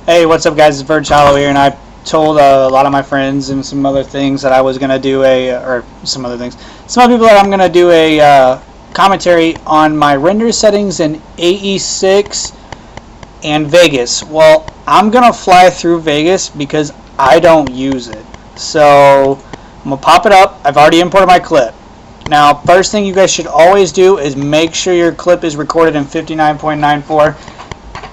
Hey, what's up guys, it's Virgil here, and I told a lot of my friends and some other things that I was going to do some other people that I'm going to do a commentary on my render settings in AE6 and Vegas. Well, I'm going to fly through Vegas because I don't use it. So, I'm going to pop it up. I've already imported my clip. Now, first thing you guys should always do is make sure your clip is recorded in 59.94.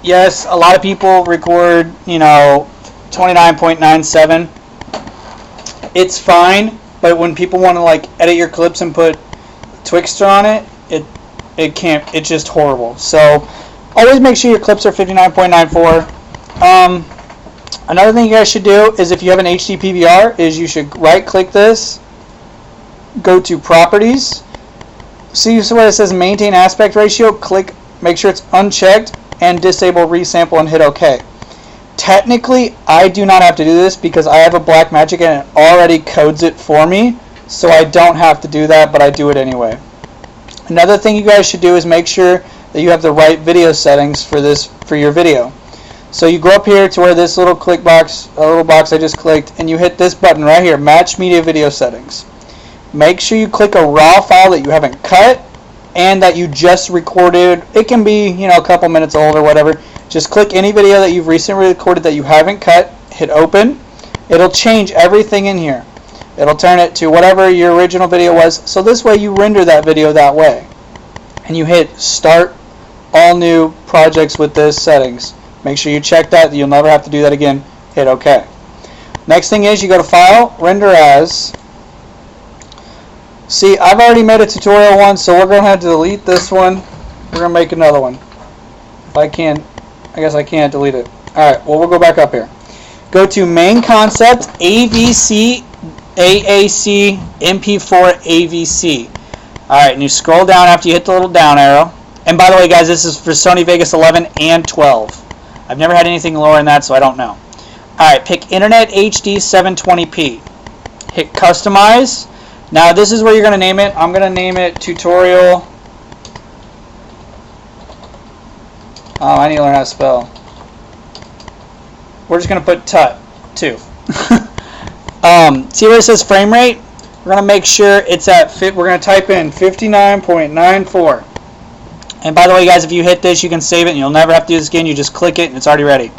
Yes, a lot of people record, 29.97. It's fine, but when people want to like edit your clips and put Twixtor on it, it can't. It's just horrible. So always make sure your clips are 59.94. Another thing you guys should do is if you have an HD PVR, is you should right-click this, go to Properties, see where it says Maintain Aspect Ratio. Click, make sure it's unchecked, and disable resample and hit OK. Technically, I do not have to do this because I have a Blackmagic and it already codes it for me, so I don't have to do that, but I do it anyway. Another thing you guys should do is make sure that you have the right video settings for your video. So you go up here to where this little box I just clicked, and you hit this button right here, Match Media Video Settings. Make sure you click a RAW file that you haven't cut and that you just recorded. It can be, a couple minutes old or whatever. Just click any video that you've recently recorded that you haven't cut, hit open. It'll change everything in here. It'll turn it to whatever your original video was. So this way you render that video that way. And you hit start all new projects with this settings. Make sure you check that. You'll never have to do that again. Hit OK. Next thing is you go to File, Render As. See, I've already made a tutorial one, so we're going to have to delete this one. We're going to make another one. If I can, I guess I can't delete it. Alright, well, we'll go back up here. Go to Main Concept, AVC, AAC, MP4, AVC. Alright, and you scroll down after you hit the little down arrow. And by the way, guys, this is for Sony Vegas 11 and 12. I've never had anything lower than that, so I don't know. Alright, pick Internet HD 720p. Hit Customize. Now this is where you're going to name it. I'm going to name it Tutorial. Oh, I need to learn how to spell. We're just going to put TUT, too. See where it says frame rate? We're going to make sure it's at, we're going to type in 59.94. And by the way, guys, if you hit this, you can save it and you'll never have to do this again. You just click it and it's already ready.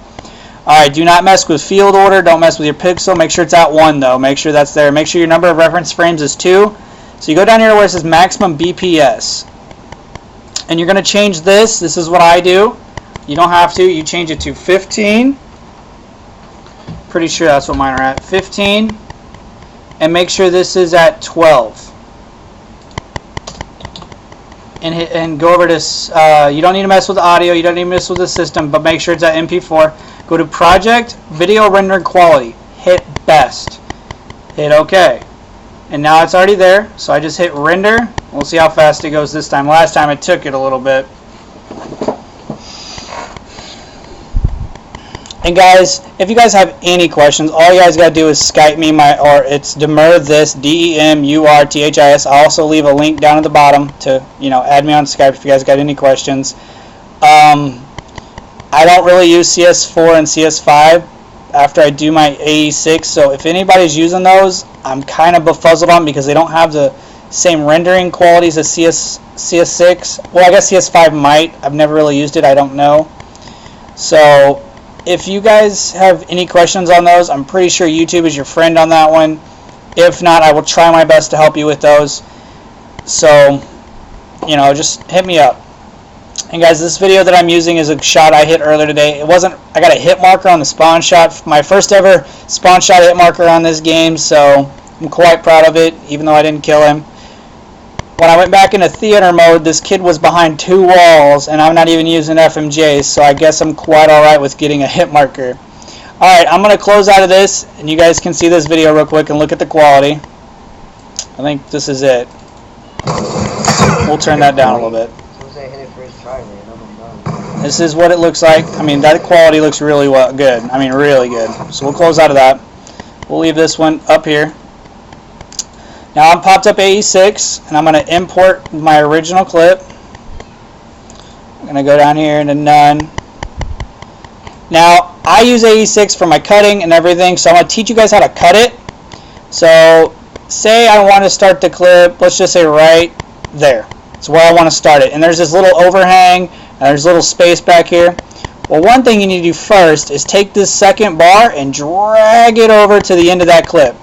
Alright, do not mess with field order. Don't mess with your pixel. Make sure it's at 1, though. Make sure that's there. Make sure your number of reference frames is 2. So you go down here where it says maximum BPS. And you're going to change this. This is what I do. You don't have to. You change it to 15. Pretty sure that's what mine are at. 15. And make sure this is at 12. And go over this. You don't need to mess with the audio. You don't need to mess with the system. But make sure it's at MP4. Go to Project, Video Render Quality. Hit Best. Hit OK. And now it's already there. So I just hit Render. We'll see how fast it goes this time. Last time it took it a little bit. And guys, if you guys have any questions, all you guys got to do is Skype me. It's DemurThis, DemurThis. I'll also leave a link down at the bottom to add me on Skype if you guys got any questions. I don't really use CS4 and CS5 after I do my AE6, so if anybody's using those, I'm kind of befuzzled on because they don't have the same rendering qualities as CS6. Well, I guess CS5 might. I've never really used it. I don't know. So if you guys have any questions on those, I'm pretty sure YouTube is your friend on that one. If not, I will try my best to help you with those. So, just hit me up. And guys, this video that I'm using is a shot I hit earlier today. I got a hit marker on the spawn shot. My first ever spawn shot hit marker on this game, so I'm quite proud of it, even though I didn't kill him. When I went back into theater mode, this kid was behind 2 walls, and I'm not even using FMJs, so I guess I'm quite alright with getting a hit marker. Alright, I'm going to close out of this, and you guys can see this video real quick and look at the quality. I think this is it. We'll turn that down a little bit. This is what it looks like. I mean, that quality looks really good. I mean, really good. So we'll close out of that. We'll leave this one up here. Now I'm popped up AE6, and I'm going to import my original clip. I'm going to go down here into None. Now, I use AE6 for my cutting and everything, so I'm going to teach you guys how to cut it. So say I want to start the clip, let's just say right there. That's where I want to start it. And there's this little overhang, and there's a little space back here. Well, one thing you need to do first is take this second bar and drag it over to the end of that clip.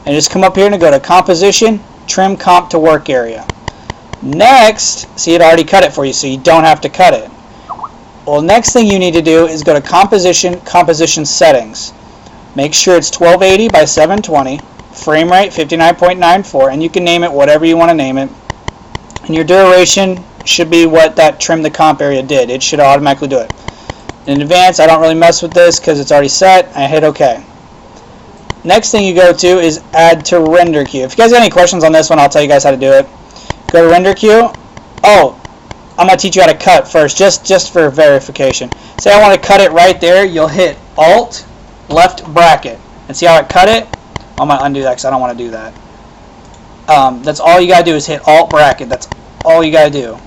And just come up here and go to Composition, Trim Comp to Work Area. Next, see, it already cut it for you, so you don't have to cut it. Well, next thing you need to do is go to Composition, Composition Settings. Make sure it's 1280 by 720, frame rate 59.94, and you can name it whatever you want to name it. And your duration should be what that trim the comp area did. It should automatically do it. In advance, I don't really mess with this because it's already set. I hit OK. Next thing you go to is Add to Render Queue. If you guys have any questions on this one, I'll tell you guys how to do it. Go to Render Queue. Oh, I'm going to teach you how to cut first, just for verification. Say I want to cut it right there. You'll hit Alt, left bracket. And see how it cut it? I'm going to undo that because I don't want to do that. That's all you got to do is hit Alt bracket. That's all you got to do.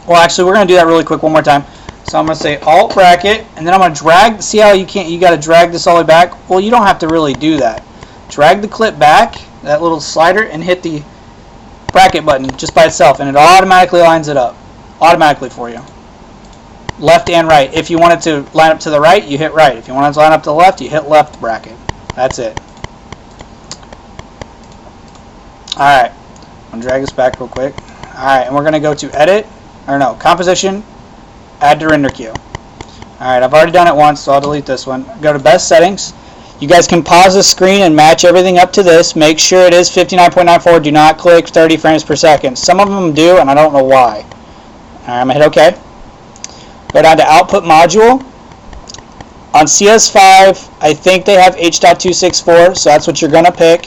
Well, actually, we're going to do that really quick one more time. So I'm going to say Alt bracket, and then I'm going to drag. See how you got to drag this all the way back? Well, you don't have to really do that. Drag the clip back, that little slider, and hit the bracket button just by itself, and it automatically lines it up. Automatically for you. Left and right. If you want it to line up to the right, you hit right. If you want it to line up to the left, you hit left bracket. That's it. Alright. I'm going to drag this back real quick. Alright, and we're going to go to Edit, or no, Composition, Add to Render Queue. Alright, I've already done it once, so I'll delete this one. Go to Best Settings. You guys can pause the screen and match everything up to this. Make sure it is 59.94. Do not click 30 frames per second. Some of them do, and I don't know why. Alright, I'm going to hit OK. Go down to Output Module. On CS5, I think they have H.264, so that's what you're going to pick.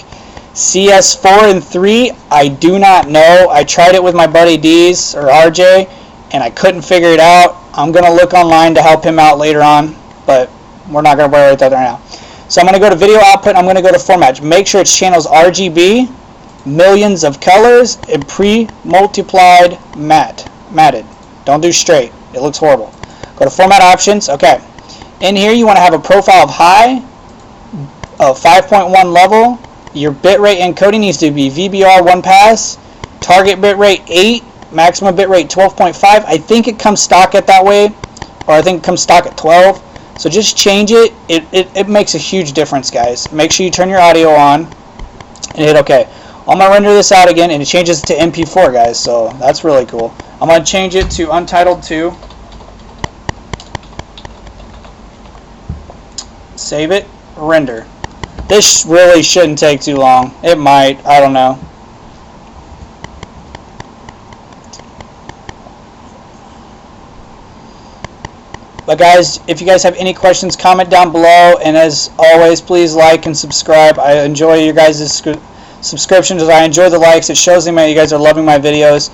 CS4 and 3, I do not know. I tried it with my buddy D's, or RJ, and I couldn't figure it out. I'm going to look online to help him out later on, but we're not going to worry about that right now. So I'm going to go to Video Output, I'm going to go to Format. Make sure it's channels RGB, millions of colors, and pre-multiplied matted. Don't do straight. It looks horrible. Go to Format Options. Okay. In here you want to have a profile of high, of 5.1 level. Your bitrate encoding needs to be VBR 1 pass. Target bitrate 8. Maximum bitrate 12.5. I think it comes stock at that way, or I think it comes stock at 12. So just change it. It makes a huge difference, guys. Make sure you turn your audio on and hit OK. I'm going to render this out again, and it changes to MP4, guys, so that's really cool. I'm going to change it to Untitled 2. Save it. Render. This really shouldn't take too long. It might. I don't know. But guys, if you guys have any questions, comment down below. And as always, please like and subscribe. I enjoy your guys' subscriptions. I enjoy the likes. It shows me you guys are loving my videos.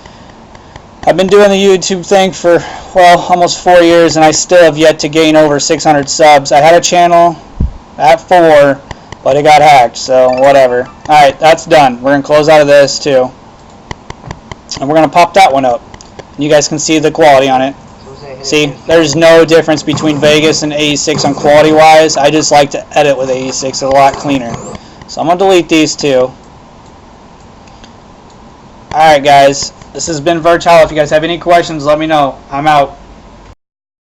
I've been doing the YouTube thing for, well, almost 4 years, and I still have yet to gain over 600 subs. I had a channel at 4, but it got hacked, so whatever. Alright, that's done. We're going to close out of this too. And we're going to pop that one up. You guys can see the quality on it. See, there's no difference between Vegas and AE6 on quality wise. I just like to edit with AE6. It's a lot cleaner. So I'm going to delete these two. Alright guys, this has been Virtual. If you guys have any questions, let me know. I'm out.